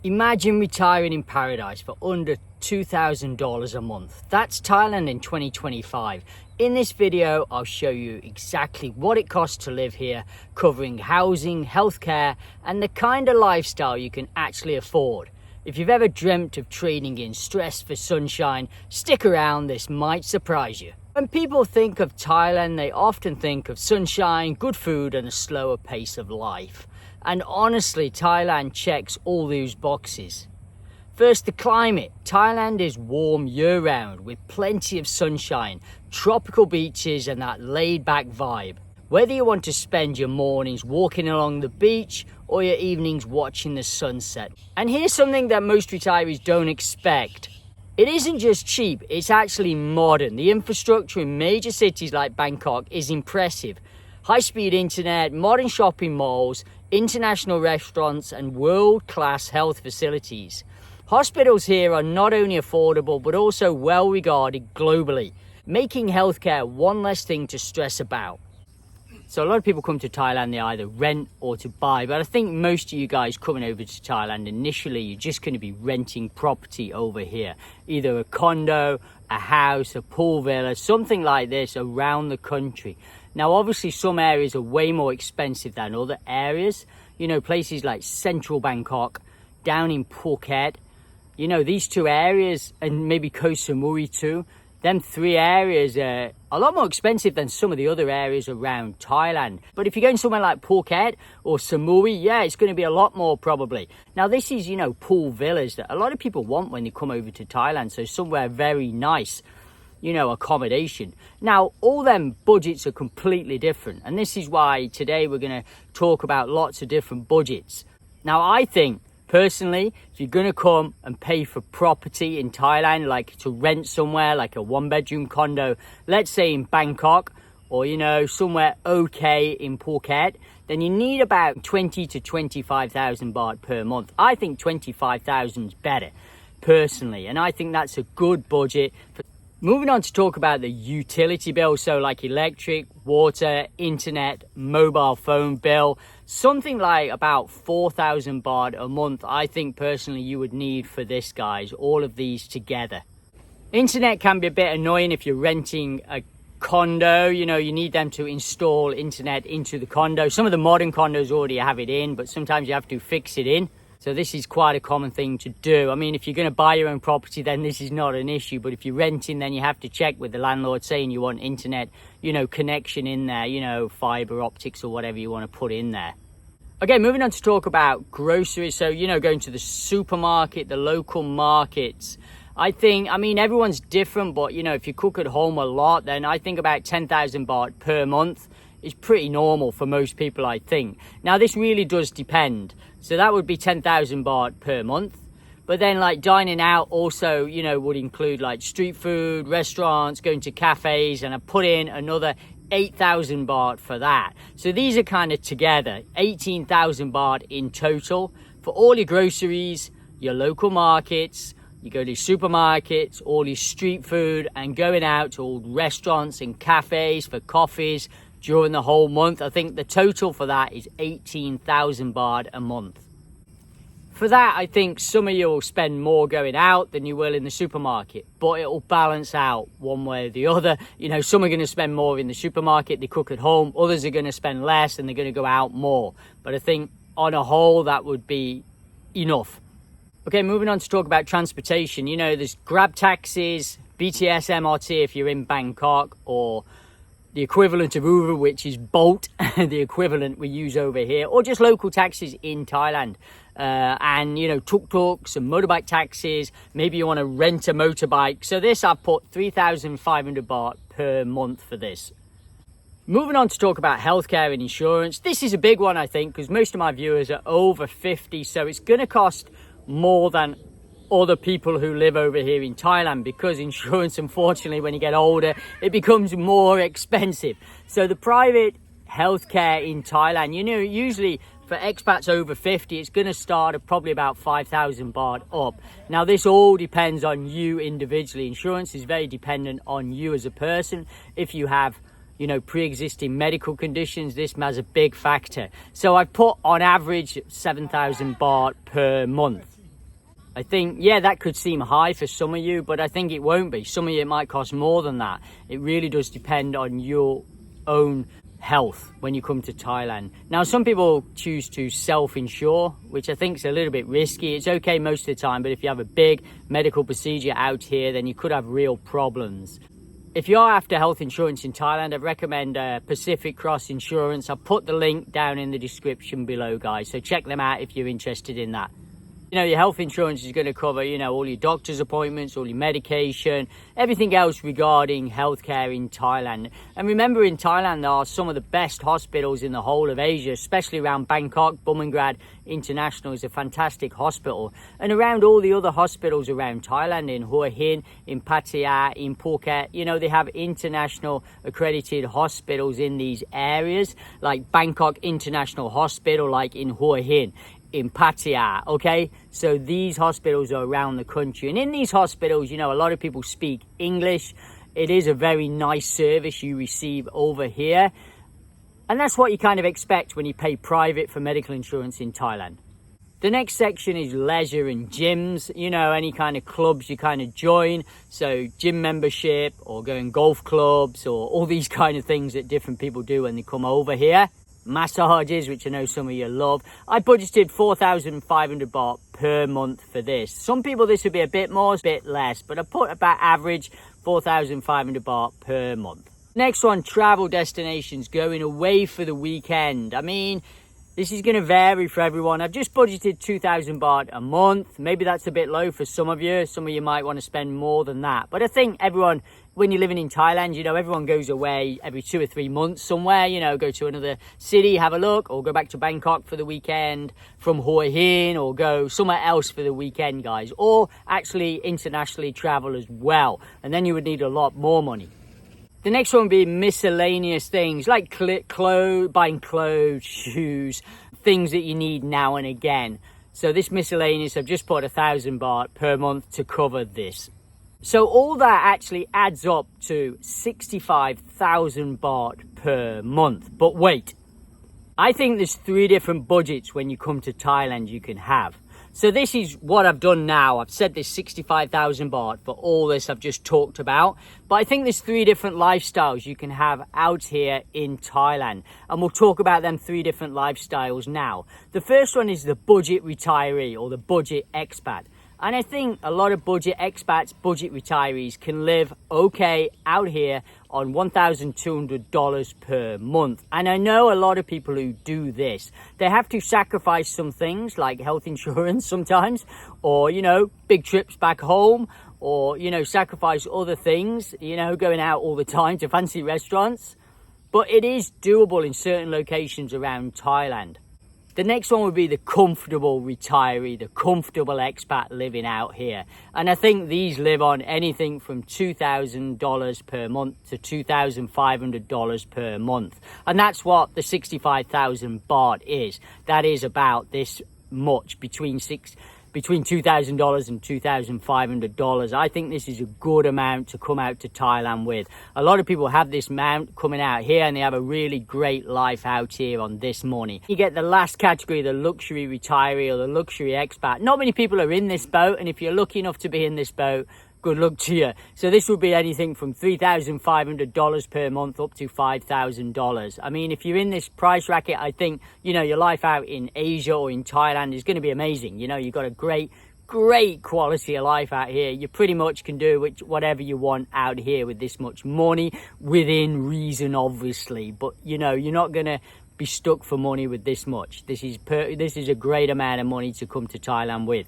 Imagine retiring in paradise for under $2,000 a month. That's Thailand in 2025. In this video, I'll show you exactly what it costs to live here, covering housing, healthcare, and the kind of lifestyle you can actually afford. If you've ever dreamt of trading in stress for sunshine, stick around, this might surprise you. When people think of Thailand, they often think of sunshine, good food, and a slower pace of life. And honestly, Thailand checks all these boxes. First, the climate. Thailand is warm year-round with plenty of sunshine, tropical beaches, and that laid-back vibe. Whether you want to spend your mornings walking along the beach or your evenings watching the sunset. And here's something that most retirees don't expect. It isn't just cheap, it's actually modern. The infrastructure in major cities like Bangkok is impressive. High-speed internet, modern shopping malls, international restaurants, and world-class health facilities. Hospitals here are not only affordable but also well regarded globally, making healthcare one less thing to stress about. So a lot of people come to Thailand, they either rent or to buy, but I think most of you guys coming over to Thailand initially, you're just going to be renting property over here. Either a condo, a house, a pool villa, something like this around the country. Now obviously some areas are way more expensive than other areas. You know, places like central Bangkok, down in Phuket, you know, these two areas, and maybe Koh Samui too. Them three areas are a lot more expensive than some of the other areas around Thailand. But if you're going somewhere like Phuket or Samui, yeah, it's going to be a lot more probably. Now this is, you know, pool villas that a lot of people want when they come over to Thailand. So somewhere very nice, you know, accommodation. Now, all them budgets are completely different. And this is why today we're going to talk about lots of different budgets. Now, I think personally, if you're going to come and pay for property in Thailand, like to rent somewhere like a one-bedroom condo, let's say in Bangkok, or, you know, somewhere okay in Phuket, then you need about 20 to 25,000 baht per month. I think 25,000 is better, personally. And I think that's a good budget. Moving on to talk about the utility bill, so like electric, water, internet, mobile phone bill, something like about 4,000 baht a month, I think personally you would need for this, guys, all of these together. Internet can be a bit annoying if you're renting a condo, you know, you need them to install internet into the condo. Some of the modern condos already have it in, but sometimes you have to fix it in. So this is quite a common thing to do. I mean, if you're going to buy your own property, then this is not an issue. But if you're renting, then you have to check with the landlord saying you want internet, you know, connection in there, you know, fiber optics or whatever you want to put in there. Okay, moving on to talk about groceries. So, you know, going to the supermarket, the local markets. I mean, everyone's different, but, you know, if you cook at home a lot, then I think about 10,000 baht per month is pretty normal for most people, I think. Now, this really does depend. So that would be 10,000 baht per month. But then like dining out also, you know, would include like street food, restaurants, going to cafes, and I put in another 8,000 baht for that. So these are kind of together, 18,000 baht in total for all your groceries, your local markets, you go to supermarkets, all your street food, and going out to all restaurants and cafes for coffees during the whole month. I think the total for that is 18,000 baht a month. For that, I think some of you will spend more going out than you will in the supermarket, but it will balance out one way or the other. You know, some are going to spend more in the supermarket, they cook at home, others are going to spend less and they're going to go out more. But I think on a whole, that would be enough. Okay, moving on to talk about transportation. You know, there's Grab taxis, BTS, MRT if you're in Bangkok, or the equivalent of Uber, which is Bolt, the equivalent we use over here, or just local taxis in Thailand. And, you know, tuk-tuks and motorbike taxis. Maybe you want to rent a motorbike. So this, I've put 3,500 baht per month for this. Moving on to talk about healthcare and insurance. This is a big one, I think, because most of my viewers are over 50. So it's going to cost more than other people who live over here in Thailand, because insurance, unfortunately, when you get older, it becomes more expensive. So the private healthcare in Thailand, you know, usually for expats over 50, it's going to start at probably about 5,000 baht up. Now, this all depends on you individually. Insurance is very dependent on you as a person. If you have, you know, pre-existing medical conditions, this has a big factor. So I've put on average 7,000 baht per month. I think, yeah, that could seem high for some of you, but I think it won't be. Some of you, it might cost more than that. It really does depend on your own health when you come to Thailand. Now, some people choose to self-insure, which I think is a little bit risky. It's okay most of the time, but if you have a big medical procedure out here, then you could have real problems. If you're after health insurance in Thailand, I'd recommend Pacific Cross Insurance. I'll put the link down in the description below, guys, so check them out if you're interested in that. You know, your health insurance is going to cover, you know, all your doctor's appointments, all your medication, everything else regarding healthcare in Thailand. And remember, in Thailand, there are some of the best hospitals in the whole of Asia, especially around Bangkok. Bumrungrad International is a fantastic hospital. And around all the other hospitals around Thailand, in Hua Hin, in Pattaya, in Phuket, you know, they have international accredited hospitals in these areas, like Bangkok International Hospital, like in Hua Hin, in Pattaya, okay? So these hospitals are around the country. And in these hospitals, you know, a lot of people speak English. It is a very nice service you receive over here. And that's what you kind of expect when you pay private for medical insurance in Thailand. The next section is leisure and gyms, you know, any kind of clubs you kind of join. So gym membership or going golf clubs or all these kind of things that different people do when they come over here. Massages, which I know some of you love. I budgeted 4,500 baht per month for this. Some people this would be a bit more, a bit less, but I put about average 4,500 baht per month. Next one, travel destinations, going away for the weekend. I mean, this is going to vary for everyone. I've just budgeted 2,000 baht a month. Maybe that's a bit low for some of you. Some of you might want to spend more than that. But I think everyone, when you're living in Thailand, you know, everyone goes away every 2 or 3 months somewhere, you know, go to another city, have a look, or go back to Bangkok for the weekend from Hua Hin, or go somewhere else for the weekend, guys. Or actually internationally travel as well. And then you would need a lot more money. The next one would be miscellaneous things like buying clothes, shoes, things that you need now and again. So this miscellaneous, I've just put 1,000 baht per month to cover this. So all that actually adds up to 65,000 baht per month. But wait, I think there's 3 different budgets when you come to Thailand you can have. So this is what I've done now. I've said this 65,000 baht for all this I've just talked about. But I think there's 3 different lifestyles you can have out here in Thailand. And we'll talk about them 3 different lifestyles now. The first one is the budget retiree or the budget expat. And I think a lot of budget expats, budget retirees can live okay out here on $1,200 per month. And I know a lot of people who do this. They have to sacrifice some things like health insurance sometimes, or, you know, big trips back home, or, you know, sacrifice other things, you know, going out all the time to fancy restaurants. But it is doable in certain locations around Thailand. The next one would be the comfortable retiree, the comfortable expat living out here. And I think these live on anything from $2,000 per month to $2,500 per month. And that's what the 65,000 baht is. That is about this much, between $2,000 and $2,500. I think this is a good amount to come out to Thailand with. A lot of people have this amount coming out here and they have a really great life out here on this money. You get the last category, the luxury retiree or the luxury expat. Not many people are in this boat, and if you're lucky enough to be in this boat, good luck to you. So this would be anything from $3,500 per month up to $5,000. I mean, if you're in this price bracket, I think, you know, your life out in Asia or in Thailand is going to be amazing. You know, you've got a great quality of life out here. You pretty much can do whatever you want out here with this much money, within reason, obviously. But, you know, you're not going to be stuck for money with this much. This is a great amount of money to come to Thailand with.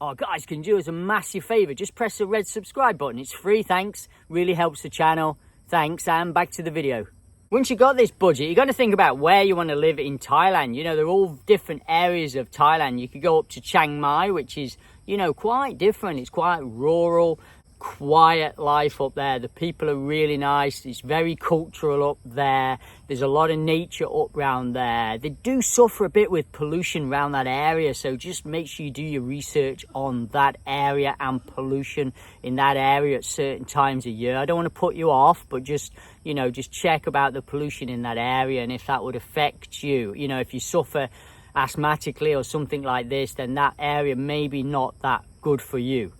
Oh, guys, can you do us a massive favour? Just press the red subscribe button. It's free, thanks. Really helps the channel. Thanks, and back to the video. Once you got this budget, you got to think about where you want to live in Thailand. You know, they're all different areas of Thailand. You could go up to Chiang Mai, which is, you know, quite different. It's quite rural, quiet life up there. The people are really nice. It's very cultural up there. There's a lot of nature up around there. They do suffer a bit with pollution around that area, so just make sure you do your research on that area and pollution in that area at certain times of year. I don't want to put you off, but just, you know, just check about the pollution in that area and if that would affect you. You know, if you suffer asthmatically or something like this, then that area maybe not that good for you.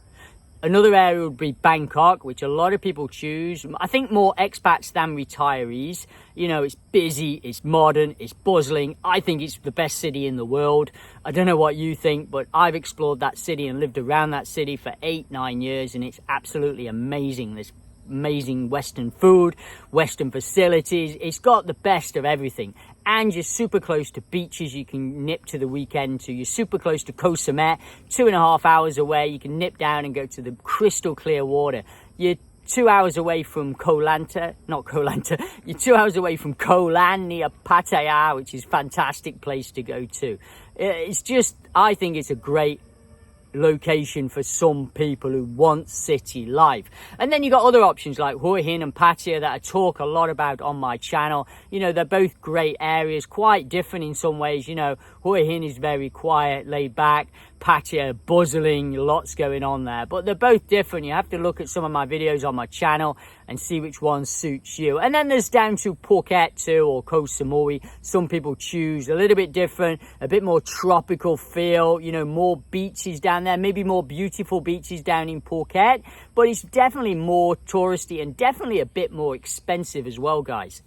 Another area would be Bangkok, which a lot of people choose. I think more expats than retirees. You know, it's busy, it's modern, it's bustling. I think it's the best city in the world. I don't know what you think, but I've explored that city and lived around that city for 8-9 years, and it's absolutely amazing. There's amazing Western food, Western facilities. It's got the best of everything. And you're super close to beaches you can nip to the weekend to. You're super close to Koh Samet, 2.5 hours away. You can nip down and go to the crystal clear water. You're 2 hours away from you're 2 hours away from Koh Lan near Pattaya, which is a fantastic place to go to. It's just, I think it's a great location for some people who want city life. And then you got other options like Hua Hin and Pattaya that I talk a lot about on my channel. You know, they're both great areas, quite different in some ways. You know, Hua Hin is very quiet, laid back. Pattaya, bustling, lots going on there, but they're both different. You have to look at some of my videos on my channel and see which one suits you. And then there's down to Phuket too, or Koh Samui. Some people choose a little bit different, a bit more tropical feel, you know, more beaches down there, maybe more beautiful beaches down in Phuket, but it's definitely more touristy and definitely a bit more expensive as well, guys.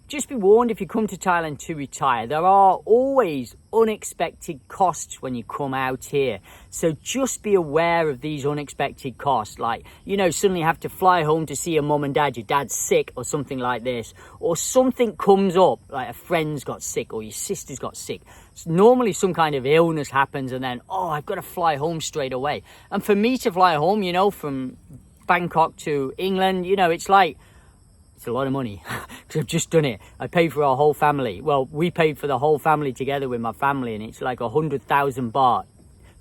Just be warned, if you come to Thailand to retire, there are always unexpected costs when you come out here. So just be aware of these unexpected costs. Like, you know, suddenly have to fly home to see your mum and dad, your dad's sick or something like this. Or something comes up, like a friend's got sick or your sister's got sick. So normally some kind of illness happens and then, oh, I've got to fly home straight away. And for me to fly home, you know, from Bangkok to England, you know, it's like, it's a lot of money because I've just done it. I paid for our whole family. Well, we paid for the whole family together with my family, and it's like 100,000 baht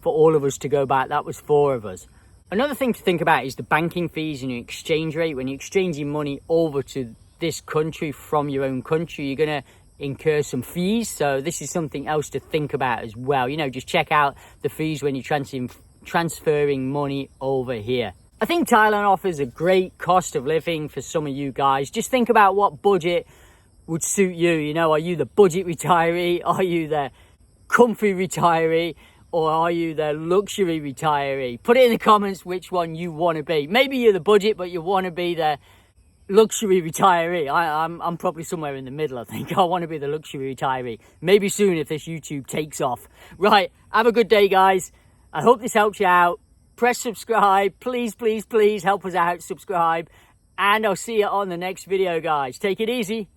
for all of us to go back. That was 4 of us. Another thing to think about is the banking fees and your exchange rate. When you're exchanging money over to this country from your own country, you're going to incur some fees. So this is something else to think about as well. You know, just check out the fees when you're transferring money over here. I think Thailand offers a great cost of living for some of you guys. Just think about what budget would suit you. You know, are you the budget retiree? Are you the comfy retiree? Or are you the luxury retiree? Put it in the comments which one you want to be. Maybe you're the budget, but you want to be the luxury retiree. I'm probably somewhere in the middle, I think. I want to be the luxury retiree. Maybe soon if this YouTube takes off. Right, have a good day, guys. I hope this helps you out. Press subscribe, please, please, please help us out, subscribe, and I'll see you on the next video, guys. Take it easy.